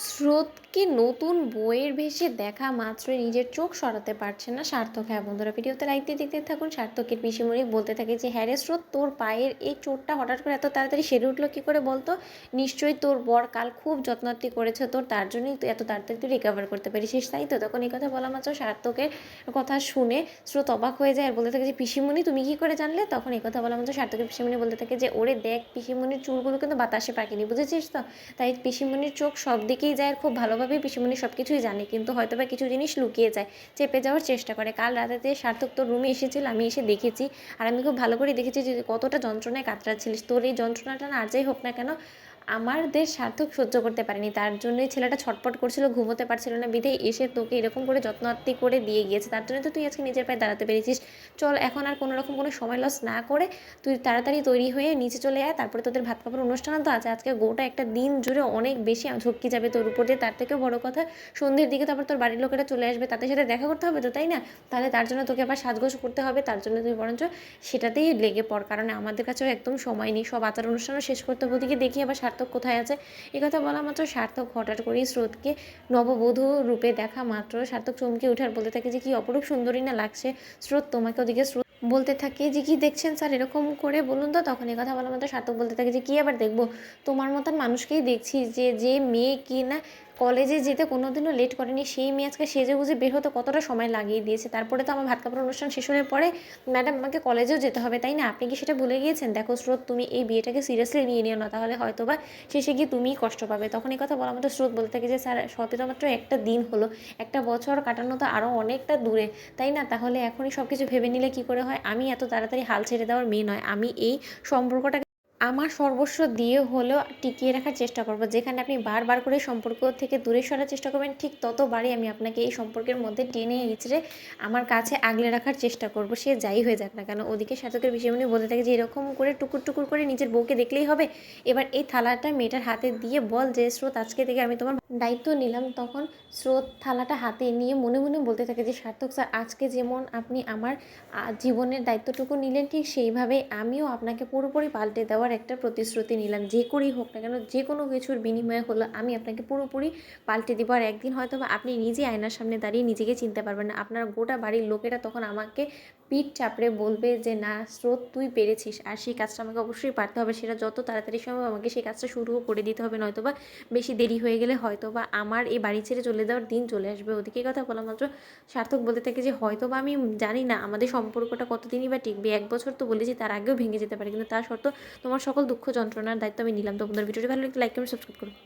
স্রোতকে নতুন বইয়ের ভেসে দেখা মাত্রই নিজের চোখ সরাতে পারছে না সার্থক। হ্যাঁ বন্ধুরা, ভিডিওতে লাইক দিয়ে দেখতে থাকুন। সার্থকের পিসিমণি বলতে থাকে যে হ্যাঁ রে স্রোত, তোর পায়ের এই চোটটা হঠাৎ করে এত তাড়াতাড়ি সেরে উঠলো কী করে বলতো? নিশ্চয়ই তোর বর কাল খুব যত্নার্তি করেছে তোর, তার জন্যই তুই এত তাড়াতাড়ি তুই রিকভার করতে পেরেছিস, তাই তো? তখন এই কথা বলা মাত্র সার্থকের কথা শুনে স্রোত অবাক হয়ে যায় আর বলতে থাকে যে পিসিমণি তুমি কী করে জানলে? তখন এই কথা বলা মাত্র সার্থকের পিসিমণি বলতে থাকে যে ওরে দেখ, পিসিমণির চুলগুলো কিন্তু বাতাসে পাকেনি, বুঝেছিস তো? তাই পিসিমণির চোখ সব দিকেই যায় আর খুব ভালোভাবেই পিসিমণি সব কিছুই জানে, কিন্তু হয়তো বা কিছু জিনিস লুকিয়ে যায়, চেপে যাওয়ার চেষ্টা করে। কাল রাতেতে সার্থক তোর রুমে এসেছিল, আমি এসে দেখেছি, আর আমি খুব ভালো করে দেখেছি যে কতটা যন্ত্রণায় কাতরাচ্ছিলিস। তোর এই যন্ত্রণাটা না আর যাই হোক না কেন, আমাদের সার্থক সহ্য করতে পারেনি, তার জন্যই ছেলেটা ছটপট করছিল, ঘুমোতে পারছিল না, বিধেই এসে তোকে এরকম করে যত্ন আত্তি করে দিয়ে গিয়েছে, তার জন্য তো তুই আজকে নিজের পায়ে দাঁড়াতে পেরেছিস। চল এখন আর কোনো রকম কোনো সময় লস না করে তুই তাড়াতাড়ি তৈরি হয়ে নিচে চলে আয়, তারপরে তোদের ভাত খাবার অনুষ্ঠান তো আছে আজকে, গোটা একটা দিন জুড়ে অনেক বেশি ঝক্কি যাবে তোর উপর দিয়ে। তার থেকেও বড় কথা, সন্ধ্যের দিকে তারপর তোর বাড়ির লোকেরা চলে আসবে, তাদের সাথে দেখা করতে হবে তো, তাই না? তাহলে তার জন্য তোকে আবার সাজগোজ করতে হবে, তার জন্য তুই বরঞ্চ সেটাতেই লেগে পড়, কারণ আমাদের কাছেও একদম সময় নেই, সব আচার অনুষ্ঠানও শেষ করতে হবে। ওদিকে দেখি আবার সার্থক কোথায় আছে। এ কথা বলা মাত্র সার্থক হঠাৎ করেই স্রোতকে নববধূ রূপে দেখা মাত্র সার্থক চমকে উঠে আর বলতে থাকে যে কি অপরূপ সুন্দরী না লাগছে স্রোত তোমাকে। ওদিকে স্রোত বলতে থাকে যে কি দেখছেন স্যার, এরকম করে বলুন তো। তখন এই কথা বলার মতো সার্থক বলতে থাকে যে কি আবার দেখবো, তোমার মতন মানুষকেই দেখছি, যে যে মেয়ে কি না কলেজে যেতে কোনোদিনও লেট করেনি, সেই মেয়ে আজকে সেজে গুজে বের হতে কতটা সময় লাগিয়ে দিয়েছে। তারপরে তো আমার ভাত খাবার অনুষ্ঠান শেষ হলে পরে ম্যাডাম আমাকে কলেজেও যেতে হবে, তাই না? আপনি কি সেটা ভুলে গিয়েছেন? দেখো স্রোত, তুমি এই বিয়েটাকে সিরিয়াসলি নিয়ে নিও না, তাহলে হয়তো বা শেষে গিয়ে তুমিই কষ্ট পাবে। তখন এই কথা বলার মতো স্রোত বলতে থাকে যে স্যার সবে তো মাত্র একটা দিন হলো, একটা বছর কাটানো তো আরও অনেকটা দূরে, তাই না? তাহলে এখনই সব কিছু ভেবে নিলে কি করে হয়? আমি এত তাড়াতাড়ি হাল ছেড়ে দেওয়ার মেয়ে নয়, আমি এই সম্পর্কটাকে আমার সর্বস্ব দিয়ে হলেও টিকিয়ে রাখার চেষ্টা করব। যেখানে আপনি বারবার করে সম্পর্ক থেকে দূরে সরার চেষ্টা করবেন, ঠিক ততবারই আমি আপনাকে এই সম্পর্কের মধ্যে টেনে হিচড়ে আমার কাছে আগলে রাখার চেষ্টা করব, সে যাই হয়ে যাক না কেন। ওদিকে সাধকের বিষয়মণি বলতে থাকে যে এরকম করে টুকুর টুকুর করে নিজের বউকে দেখলেই হবে? এবার এই থালাটা মেয়েটার হাতে দিয়ে বল যে স্রোত, আজকে থেকে আমি তোমার দায়িত্ব নিলাম। তখন স্রোত থালাটা হাতে নিয়ে মনে মনে বলতে থাকে যে সার্থক স্যার, আজকে যেমন আপনি আমার জীবনের দায়িত্বটুকু নিলেন, ঠিক সেইভাবে আমিও আপনাকে পুরোপুরি পাল্টে দেওয়ার একটা প্রতিশ্রুতি নিলাম। যে করেই হোক না কেন, যে কোনো কিছুর বিনিময়ে হলো, আমি আপনাকে পুরোপুরি পাল্টে দেবো। আর একদিন হয়তো বা আপনি নিজে আয়নার সামনে দাঁড়িয়ে নিজেকে চিনতে পারবেন না, আপনার গোটা বাড়ির লোকেরা তখন আমাকে পিঠ চাপড়ে বলবে যে না স্রোত, তুই পেরেছিস। আর সেই কাজটা আমাকে অবশ্যই পারতে হবে, সেটা যত তাড়াতাড়ি সম্ভব আমাকে সেই কাজটা শুরুও করে দিতে হবে, নয়তো বা বেশি দেরি হয়ে গেলে হয়তো বা আমার এই বাড়ি ছেড়ে চলে যাওয়ার দিন চলে আসবে। ওদিকে কথা বলা মাত্র সার্থক বলতে থাকে যে হয়তো বা আমি জানি না আমাদের সম্পর্কটা কতদিনই বা টিকবে, 1 বছর তো বলেছি, তার আগেও ভেঙে যেতে পারে, কিন্তু তার সত্ত্বেও তোমার সকল দুঃখ যন্ত্রণার দায়িত্ব আমি নিলাম। তো আপনার ভিডিওটি ভালো লাগলে লাইক কমেন্ট সাবস্ক্রাইব করুন।